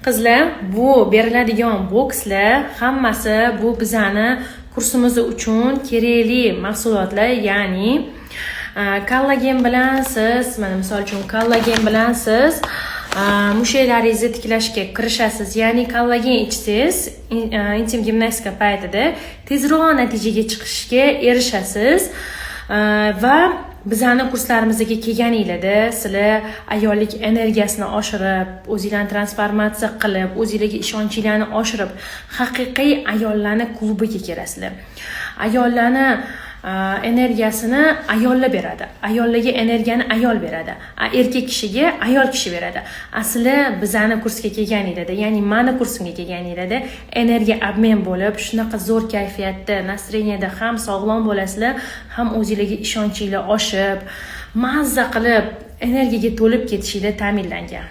Qizlar, bu beriladigan bokslar hammasi bu bizani kursimiz uchun kerakli mahsulotlar, ya'ni kollagen bilan siz, mana misol uchun kollagen bilan siz mushaklaringizni tiklashga kirishasiz. Ya'ni kollagen ichsangiz, intim gimnastika paytida tezroq natijaga chiqishga erishasiz va bizani kurslarimizga kelganinglarda sizlar ayollik energiyasini oshirib, o'zinglarni transformatsiya qilib, o'zingizga ishonchinglarni oshirib, haqiqiy ayollarni klubiga kirasizlar. Ayollarni energiyasini ayollar beradi. Ayollarga energiyani ayol beradi. Erkak kishiga ayol kishi beradi. Asli bizani kursga kelganinglarda, ya'ni meni kursimga kelganinglarda energiya obmen bo'lib, shunaqa zo'r kayfiyatda, настроенияda ham sog'lom bo'lasizlar, ham o'zingizga ishonchinglar oshib, mazza qilib, energiyaga to'lib ketishinglar ta'minlangan.